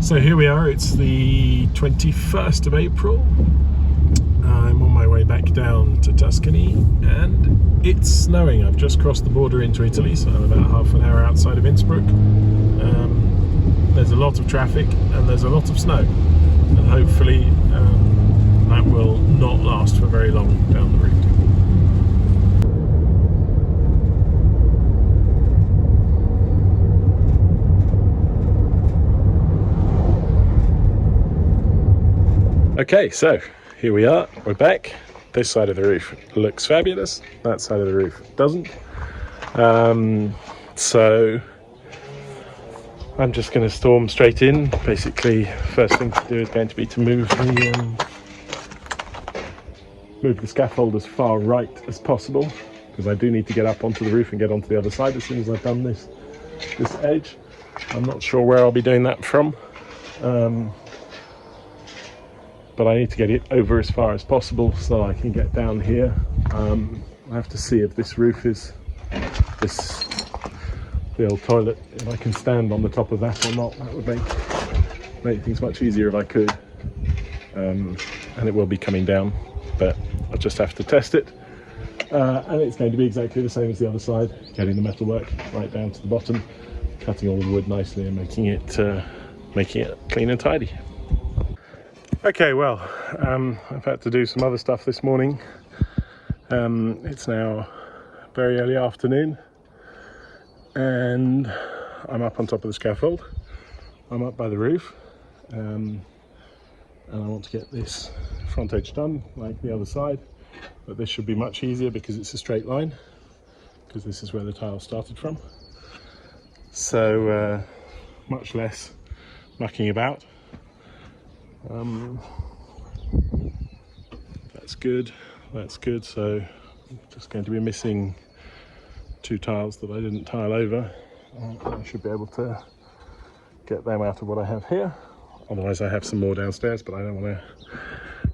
So here we are, it's the 21st of April. I'm on my way back down to Tuscany and it's snowing. I've just crossed the border into Italy, so I'm about half an hour outside of Innsbruck. There's a lot of traffic and there's a lot of snow, and hopefully that will not last for very long down the route. Okay, so here we are, we're back. This side of the roof looks fabulous, that side of the roof doesn't. So I'm just going to storm straight in. Basically, first thing to do is going to be to move the scaffold as far right as possible, because I do need to get up onto the roof and get onto the other side as soon as I've done this edge. I'm not sure where I'll be doing that from. But I need to get it over as far as possible so I can get down here. I have to see if this roof is the old toilet, if I can stand on the top of that or not. That would make things much easier if I could. And it will be coming down, but I'll just have to test it. And it's going to be exactly the same as the other side, getting the metalwork right down to the bottom, cutting all the wood nicely and making it clean and tidy. Okay, well, I've had to do some other stuff this morning. It's now very early afternoon and I'm up on top of the scaffold. I'm up by the roof and I want to get this front edge done like the other side, but this should be much easier because it's a straight line, because this is where the tile started from. So much less mucking about. That's good. So I'm just going to be missing two tiles that I didn't tile over. I should be able to get them out of what I have here. Otherwise I have some more downstairs, but I don't want to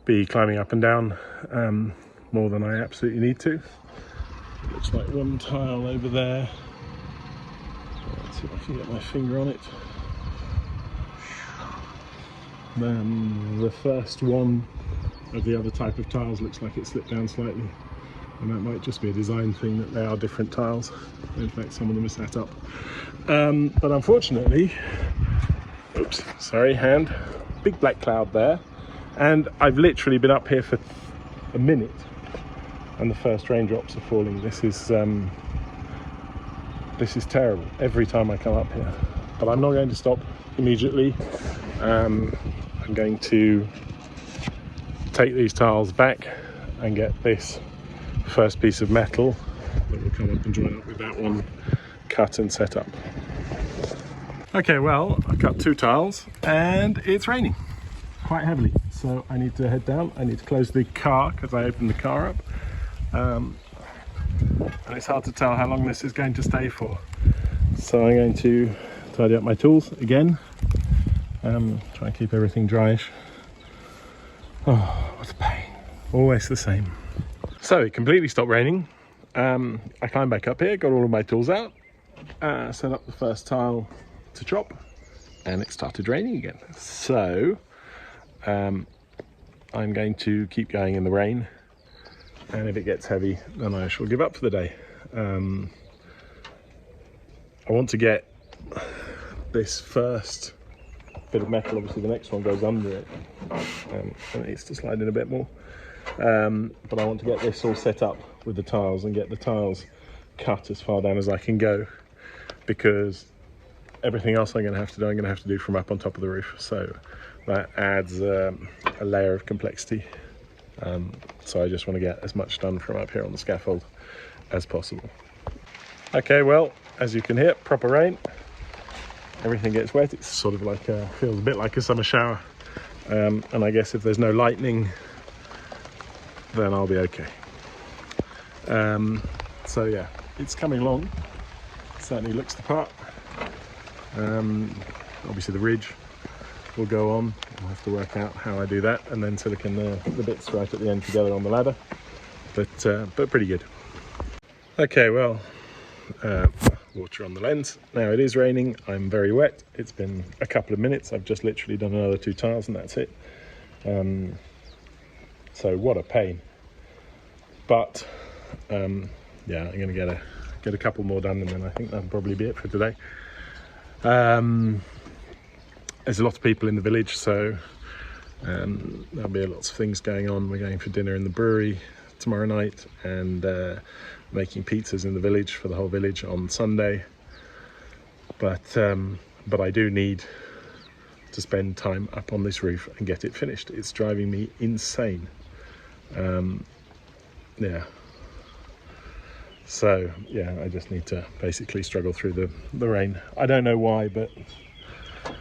be climbing up and down more than I absolutely need to. It looks like one tile over there. Let's see if I can get my finger on it. Then the first one of the other type of tiles looks like it slipped down slightly, and that might just be a design thing, that they are different tiles. In fact, some of them are set up. But unfortunately, oops, sorry, hand, big black cloud there, and I've literally been up here for a minute and the first raindrops are falling. This is terrible every time I come up here, but I'm not going to stop immediately. I'm going to take these tiles back and get this first piece of metal that will come up and join up with that one cut and set up. Okay, well, I cut two tiles and it's raining quite heavily, so I need to head down. I need to close the car because I opened the car up, and it's hard to tell how long this is going to stay for. So I'm going to tidy up my tools again. Try and keep everything dryish. Oh, what a pain. Always the same. So it completely stopped raining. I climbed back up here, got all of my tools out, set up the first tile to chop, and it started raining again. So I'm going to keep going in the rain, and if it gets heavy, then I shall give up for the day. I want to get this first bit of metal, obviously the next one goes under it, and it needs to slide in a bit more, but I want to get this all set up with the tiles and get the tiles cut as far down as I can go, because everything else I'm going to have to do from up on top of the roof, so that adds a layer of complexity. So I just want to get as much done from up here on the scaffold as possible. Okay, well, as you can hear, proper rain. Everything gets wet. It's sort of like feels a bit like a summer shower, and I guess if there's no lightning then I'll be okay. So yeah, it's coming along. It certainly looks the part. Obviously the ridge will go on. I'll have to work out how I do that, and then silicon the bits right at the end together on the ladder, but pretty good. Okay, well, water on the lens. Now it is raining, I'm very wet. It's been a couple of minutes. I've just literally done another 2 tiles and that's it. So what a pain. But yeah, I'm going to get a couple more done, and then I think that'll probably be it for today. There's a lot of people in the village, so there'll be lots of things going on. We're going for dinner in the brewery tomorrow night, and making pizzas in the village for the whole village on Sunday. But I do need to spend time up on this roof and get it finished. It's driving me insane. Yeah. So yeah, I just need to basically struggle through the rain. I don't know why, but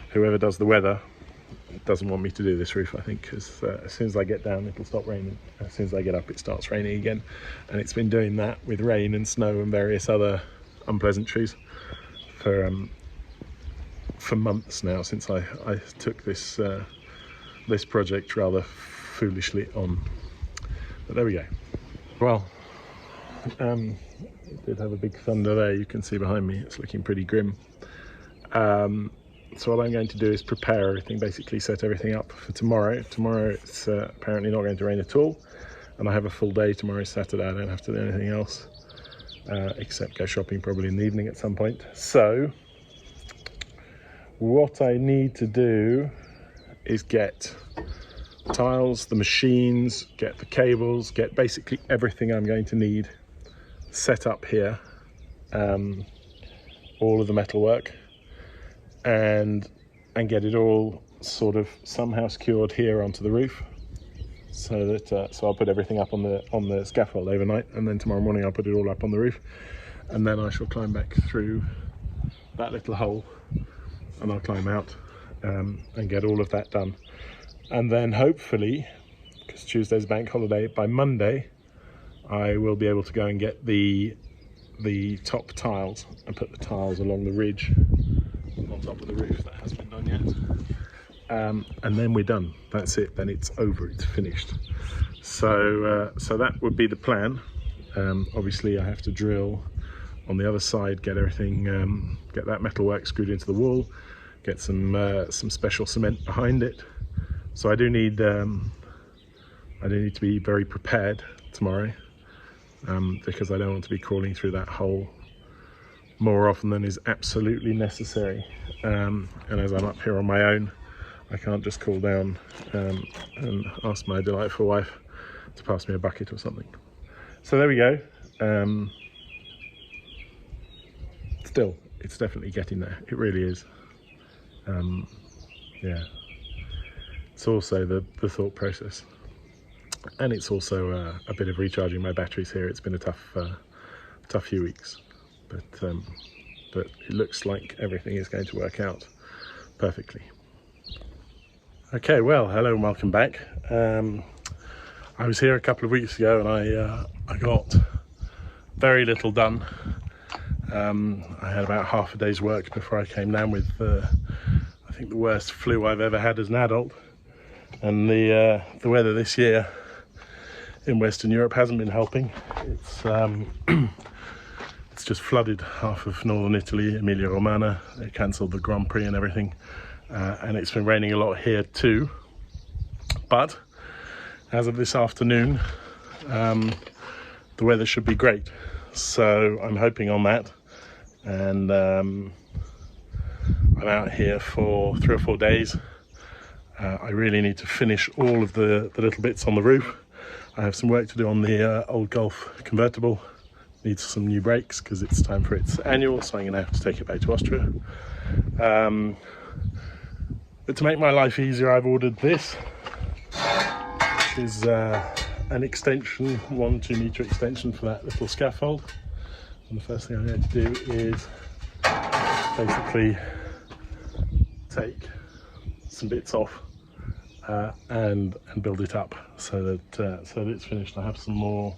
whoever does the weather doesn't want me to do this roof, I think, because as soon as I get down it'll stop raining. As soon as I get up it starts raining again, and it's been doing that with rain and snow and various other unpleasantries for months now, since I took this this project rather foolishly on. But there we go. Well, it did have a big thunder there, you can see behind me. It's looking pretty grim. So what I'm going to do is prepare everything, basically set everything up for tomorrow. Tomorrow it's apparently not going to rain at all, and I have a full day. Tomorrow is Saturday, I don't have to do anything else except go shopping probably in the evening at some point. So what I need to do is get tiles, the machines, get the cables, get basically everything I'm going to need set up here, all of the metalwork, and get it all sort of somehow secured here onto the roof, so that so I'll put everything up on the scaffold overnight, and then tomorrow morning I'll put it all up on the roof, and then I shall climb back through that little hole, and I'll climb out and get all of that done. And then hopefully, because Tuesday's bank holiday, by Monday I will be able to go and get the top tiles and put the tiles along the ridge on top of the roof. That hasn't been done yet. And then we're done. That's it. Then it's over. It's finished. So that would be the plan. Obviously I have to drill on the other side, get everything, get that metalwork screwed into the wall, get some special cement behind it. So I do need to be very prepared tomorrow, because I don't want to be crawling through that hole more often than is absolutely necessary. And as I'm up here on my own, I can't just call down and ask my delightful wife to pass me a bucket or something. So there we go. Still, it's definitely getting there. It really is. Yeah. It's also the thought process, and it's also a bit of recharging my batteries here. It's been a tough few weeks, but it looks like everything is going to work out perfectly. Okay, well, hello and welcome back. I was here a couple of weeks ago, and I got very little done. I had about half a day's work before I came down with I think the worst flu I've ever had as an adult. And the weather this year in Western Europe hasn't been helping. It's just flooded half of northern Italy, Emilia-Romagna. They cancelled the Grand Prix and everything, and it's been raining a lot here too. But as of this afternoon, the weather should be great, so I'm hoping on that. And I'm out here for 3 or 4 days. I really need to finish all of the little bits on the roof. I have some work to do on the old Golf convertible. Needs some new brakes because it's time for its annual, so I'm going to have to take it back to Austria. But to make my life easier, I've ordered this, which is an extension, 1-2 meter extension for that little scaffold. And the first thing I'm going to do is basically take some bits off and build it up so that it's finished. I have some more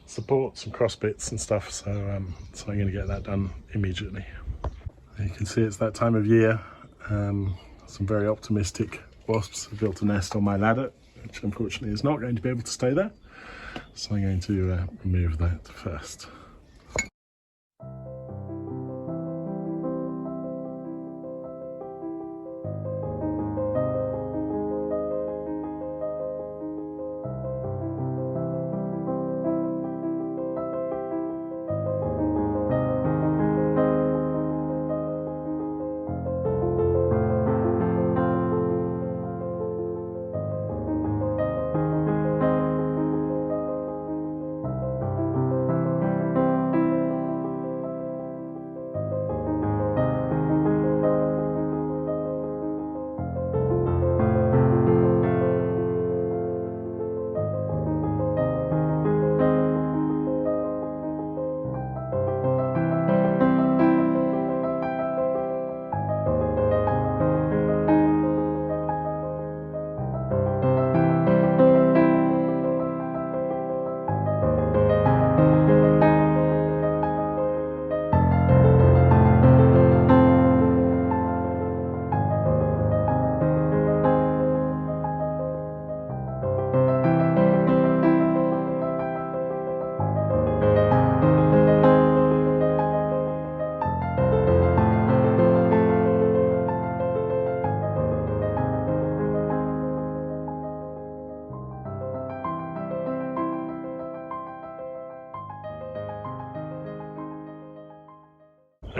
support, some cross bits and stuff, so I'm going to get that done immediately. You can see it's that time of year. Some very optimistic wasps have built a nest on my ladder, which unfortunately is not going to be able to stay there, so I'm going to remove that first.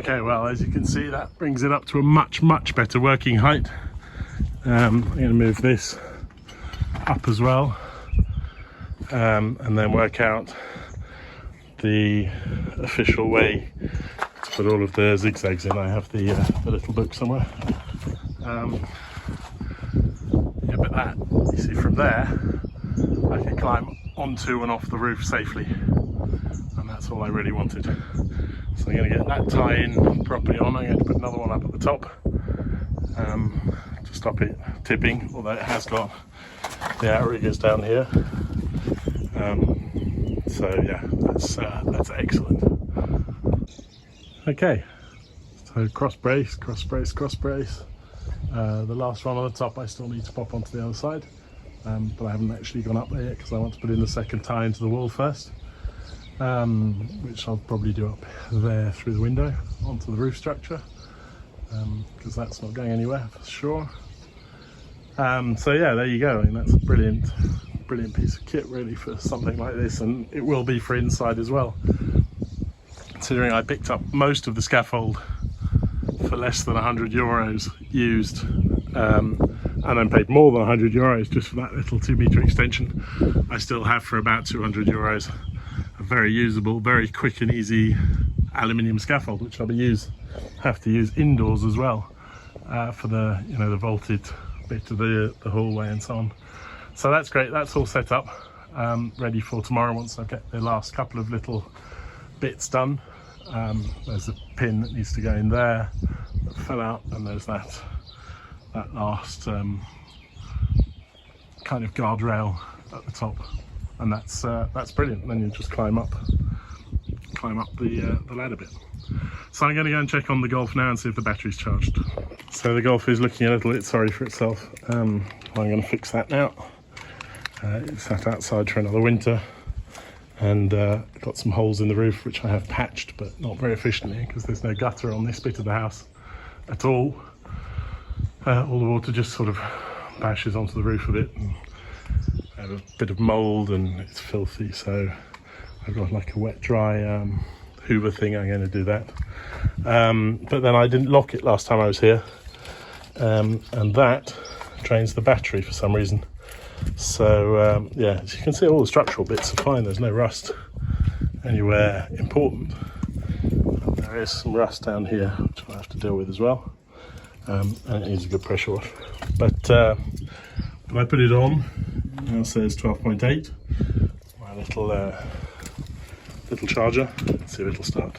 Okay, well, as you can see, that brings it up to a much better working height. I'm going to move this up as well, and then work out the official way to put all of the zigzags in. I have the little book somewhere. Yeah, but that, you see, from there I can climb onto and off the roof safely, and that's all I really wanted. So I'm going to get that tie in properly on. I'm going to put another one up at the top to stop it tipping, although it has got the outriggers down here. So yeah, that's excellent. Okay, so cross brace, cross brace, cross brace. The last one on the top I still need to pop onto the other side, but I haven't actually gone up there yet because I want to put in the second tie into the wall first, which I'll probably do up there through the window onto the roof structure, because that's not going anywhere for sure. So yeah, there you go. I mean, that's a brilliant piece of kit really for something like this, and it will be for inside as well, considering I picked up most of the scaffold for less than €100 used, and then paid more than €100 just for that little 2-meter extension. I still have for about €200 a very usable, very quick and easy aluminium scaffold, which I'll have to use indoors as well, for the the vaulted bit of the hallway and so on. So that's great. That's all set up, ready for tomorrow once I get the last couple of little bits done. There's a pin that needs to go in there that fell out, and there's that last kind of guardrail at the top, and that's brilliant. And then you just climb up the ladder bit. So I'm going to go and check on the Golf now and see if the battery's charged. So the Golf is looking a little bit sorry for itself. I'm going to fix that now. It's sat outside for another winter, and got some holes in the roof which I have patched, but not very efficiently because there's no gutter on this bit of the house at all. All the water just sort of bashes onto the roof of it, and I have a bit of mould and it's filthy, so I've got like a wet dry Hoover thing. I'm going to do that, but then I didn't lock it last time I was here, and that drains the battery for some reason. So yeah, as you can see, all the structural bits are fine. There's no rust anywhere important. There is some rust down here which I'll have to deal with as well, and it needs a good pressure wash. But I put it on, now it says 12.8, my little charger. Let's see if it'll start.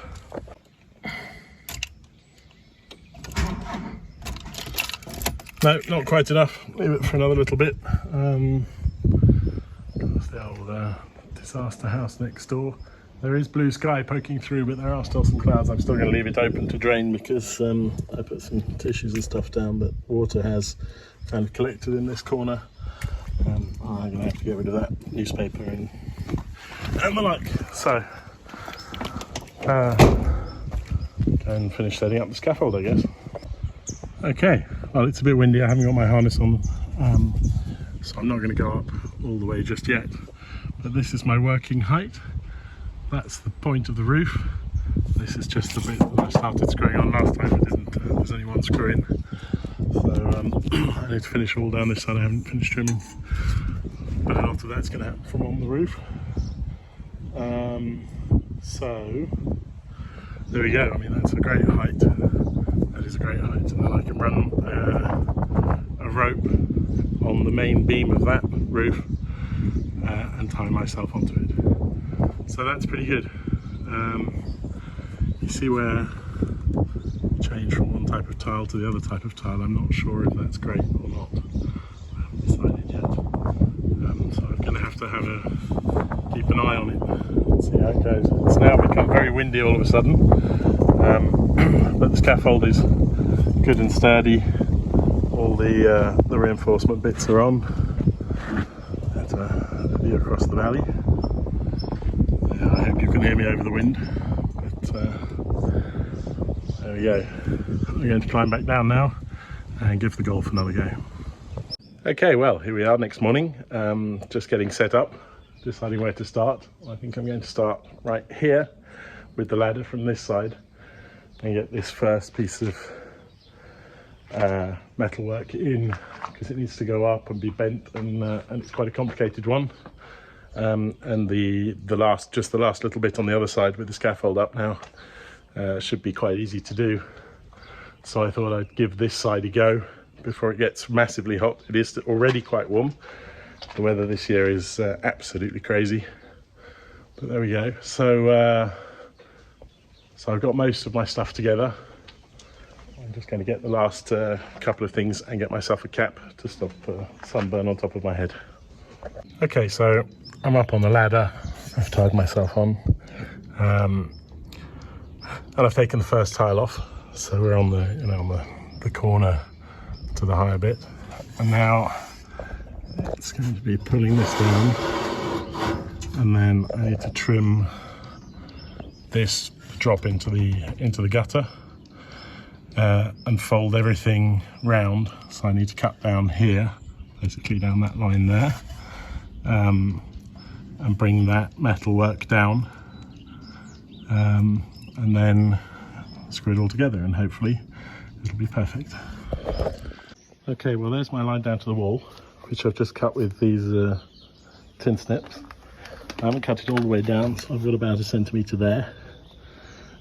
No, not quite enough. Leave it for another little bit. That's the old disaster house next door. There is blue sky poking through, but there are still some clouds. I'm still going to leave it open to drain because I put some tissues and stuff down, but water has kind of collected in this corner. I'm going to have to get rid of that newspaper and the like. So, go and finish setting up the scaffold, I guess. Okay, well, it's a bit windy. I haven't got my harness on, so I'm not going to go up all the way just yet. But this is my working height. That's the point of the roof. This is just the bit that I started screwing on last time. It didn't. There's only one screw in. So I need to finish all down this side. I haven't finished trimming, but a lot of that's going to happen from on the roof. So there we go. I mean, that's a great height. That is a great height, and then I can run a rope on the main beam of that roof and tie myself onto it. So that's pretty good. You see where you change from one type of tile to the other type of tile. I'm not sure if that's great or not. I haven't decided yet. So I'm going to have keep an eye on it, see how it goes. It's now become very windy all of a sudden, but the scaffold is good and sturdy. All the reinforcement bits are on. That's a view across the valley. Yeah, I hope you can hear me over the wind. But there we go. I'm going to climb back down now and give the Golf another go. Okay, well, here we are next morning. Just getting set up, deciding where to start. I think I'm going to start right here with the ladder from this side, and get this first piece of metalwork in, because it needs to go up and be bent, and it's quite a complicated one. And the last little bit on the other side with the scaffold up now should be quite easy to do. So I thought I'd give this side a go before it gets massively hot. It is already quite warm. The weather this year is absolutely crazy. But there we go. So I've got most of my stuff together. I'm just going to get the last couple of things and get myself a cap to stop sunburn on top of my head. Okay, so I'm up on the ladder. I've tied myself on, and I've taken the first tile off. So we're on the corner to the higher bit, and now it's going to be pulling this down, and then I need to trim this drop into the gutter. And fold everything round, so I need to cut down here, basically down that line there, and bring that metalwork down, and then screw it all together, and hopefully it'll be perfect. Okay, well there's my line down to the wall, which I've just cut with these tin snips. I haven't cut it all the way down, so I've got about 1 centimetre there.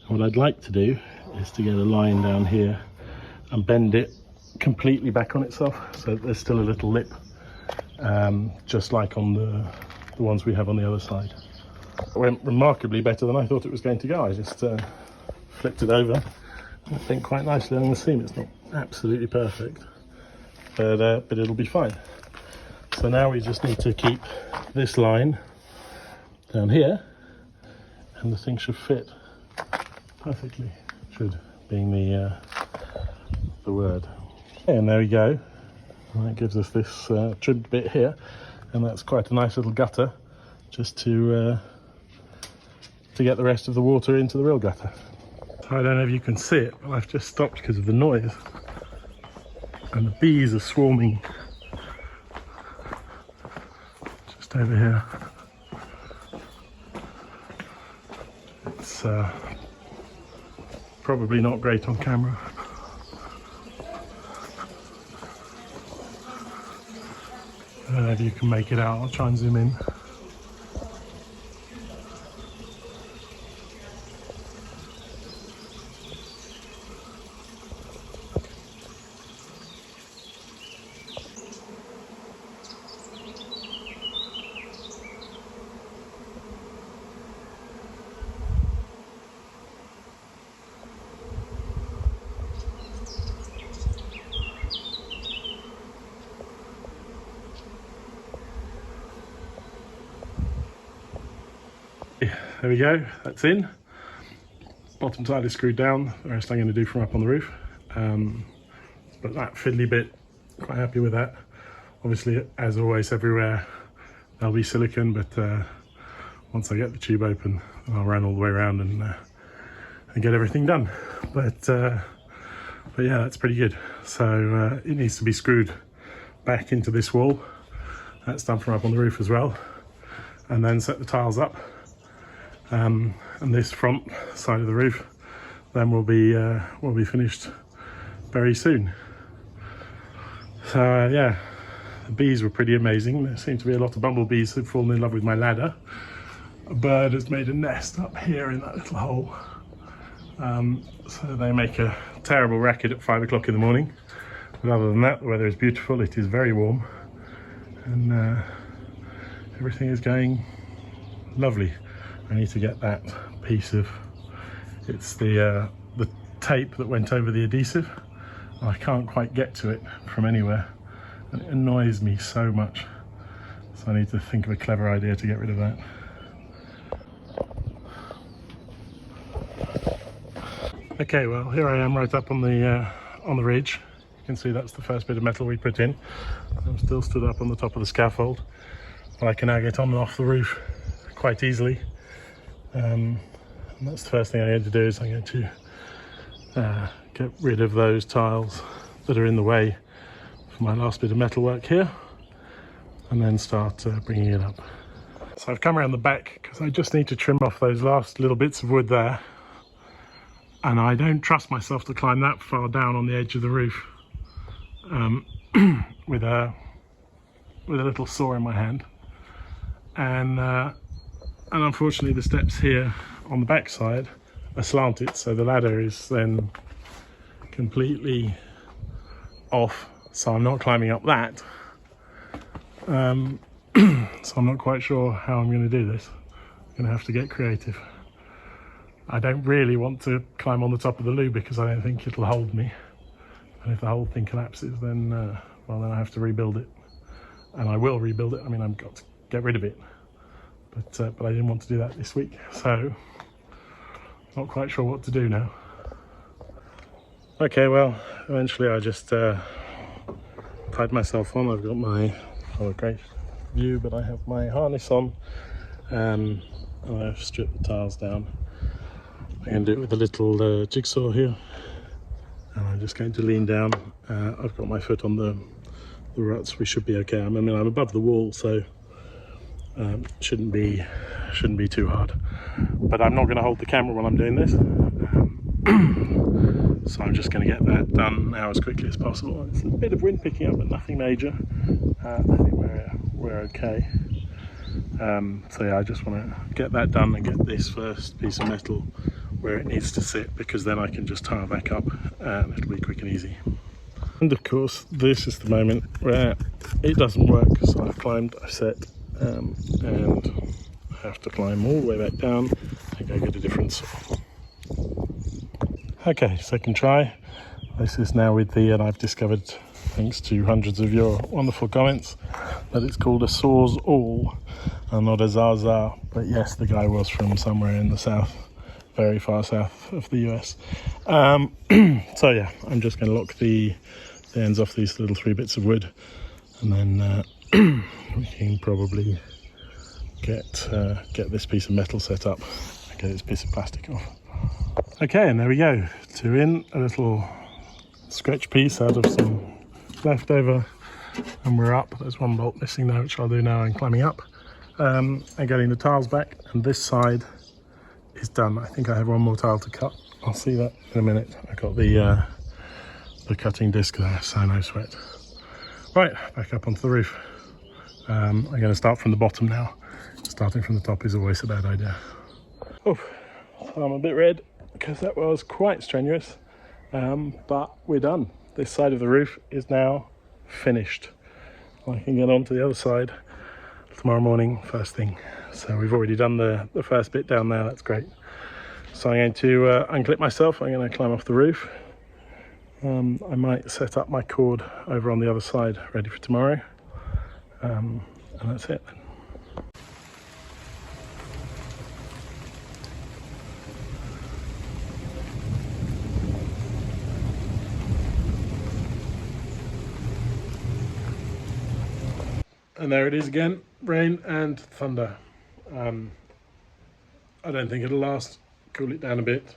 And what I'd like to do is to get a line down here and bend it completely back on itself, so there's still a little lip, just like on the ones we have on the other side. It went remarkably better than I thought it was going to go. I just flipped it over, I think quite nicely along the seam. It's not absolutely perfect, but it'll be fine. So now we just need to keep this line down here, and the thing should fit perfectly. Should being the word. And there we go. And that gives us this trimmed bit here, and that's quite a nice little gutter, just to get the rest of the water into the real gutter. So I don't know if you can see it, but I've just stopped because of the noise, and the bees are swarming just over here. It's probably not great on camera. I don't know if you can make it out. I'll try and zoom in. There we go, that's in. Bottom side is screwed down, the rest I'm going to do from up on the roof. But that fiddly bit, quite happy with that. Obviously, as always, everywhere there'll be silicone, but once I get the tube open, I'll run all the way around and get everything done. But yeah, that's pretty good. So it needs to be screwed back into this wall. That's done from up on the roof as well. And then set the tiles up. And this front side of the roof then will be finished very soon. So yeah, the bees were pretty amazing. There seemed to be a lot of bumblebees who'd fallen in love with my ladder. A bird has made a nest up here in that little hole. So they make a terrible racket at 5 o'clock in the morning. But other than that, the weather is beautiful. It is very warm, and everything is going lovely. I need to get that piece of, it's the tape that went over the adhesive. I can't quite get to it from anywhere, and it annoys me so much. So I need to think of a clever idea to get rid of that. Okay, well here I am right up on the ridge. You can see that's the first bit of metal we put in. I'm still stood up on the top of the scaffold, but I can now get on and off the roof quite easily. And that's the first thing I'm going to do, is I'm going to get rid of those tiles that are in the way for my last bit of metal work here, and then start bringing it up. So I've come around the back because I just need to trim off those last little bits of wood there, and I don't trust myself to climb that far down on the edge of the roof with a little saw in my hand. And unfortunately the steps here on the back side are slanted, so the ladder is then completely off, so I'm not climbing up that. So I'm not quite sure how I'm going to do this. I'm going to have to get creative. I don't really want to climb on the top of the loo because I don't think it'll hold me, and if the whole thing collapses, then well, then I have to rebuild it, and I will rebuild it. I mean, I've got to get rid of it, but I didn't want to do that this week, so not quite sure what to do now. Okay, well, eventually I just tied myself on. I've got my, oh, a great view, but I have my harness on, and I've stripped the tiles down. I can do it with a little jigsaw here, and I'm just going to lean down. I've got my foot on the ruts. We should be okay. I mean, I'm above the wall, so shouldn't be too hard. But I'm not going to hold the camera while I'm doing this, so I'm just going to get that done now as quickly as possible. It's a bit of wind picking up, but nothing major. I think we're okay. So yeah, I just want to get that done and get this first piece of metal where it needs to sit, because then I can just tile back up and it'll be quick and easy. And of course, this is the moment where it doesn't work. So I've climbed, I've set, and I have to climb all the way back down and go get a different saw. Okay, second try. This is now with the, and I've discovered, thanks to hundreds of your wonderful comments, that it's called a Sawzall and not a Zaza. But yes, the guy was from somewhere in the south, very far south of the US. So yeah, I'm just going to lock the ends off these little 3 bits of wood, and then we can probably get this piece of metal set up and get this piece of plastic off. Okay, and there we go. 2 in, a little scratch piece out of some leftover, and we're up. There's 1 bolt missing now, which I'll do now. I'm climbing up and getting the tiles back, and this side is done. I think I have 1 more tile to cut. I'll see that in a minute. I got the cutting disc there, so no sweat. Right, back up onto the roof. I'm going to start from the bottom now. Starting from the top is always a bad idea. Oh, so I'm a bit red because that was quite strenuous, but we're done. This side of the roof is now finished. I can get on to the other side tomorrow morning first thing. So we've already done the first bit down there. That's great. So I'm going to unclip myself. I'm going to climb off the roof. I might set up my cord over on the other side ready for tomorrow, and that's it then. And there it is again, rain and thunder. I don't think it'll last. Cool it down a bit.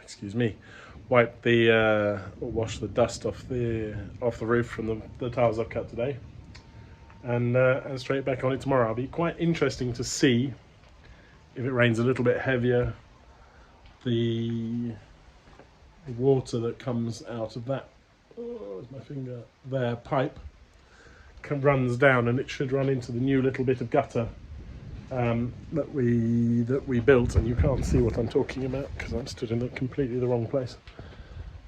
Excuse me. Wipe the or wash the dust off the roof from the tiles I've cut today, and straight back on it tomorrow. It'll be quite interesting to see if it rains a little bit heavier. The water that comes out of that, oh, there's my finger there, pipe runs down, and it should run into the new little bit of gutter that we built, and you can't see what I'm talking about because I'm stood in completely the wrong place.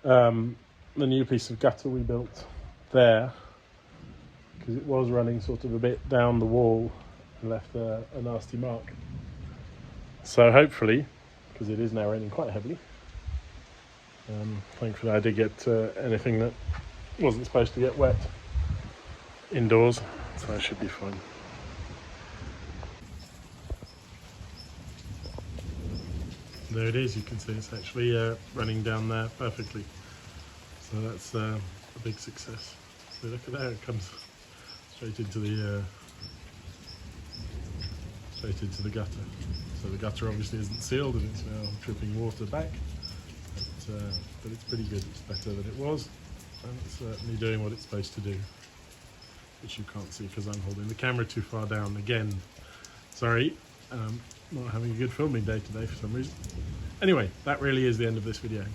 The new piece of gutter we built there, because it was running sort of a bit down the wall and left a nasty mark. So hopefully, because it is now raining quite heavily, thankfully I did get anything that wasn't supposed to get wet indoors, so I should be fine. There it is, you can see it's actually running down there perfectly. So that's a big success. So look at that, it comes straight into the gutter. So the gutter obviously isn't sealed and it's now dripping water back, but it's pretty good. It's better than it was, and it's certainly doing what it's supposed to do, which you can't see because I'm holding the camera too far down again. Sorry, not having a good filming day today for some reason. Anyway, that really is the end of this video.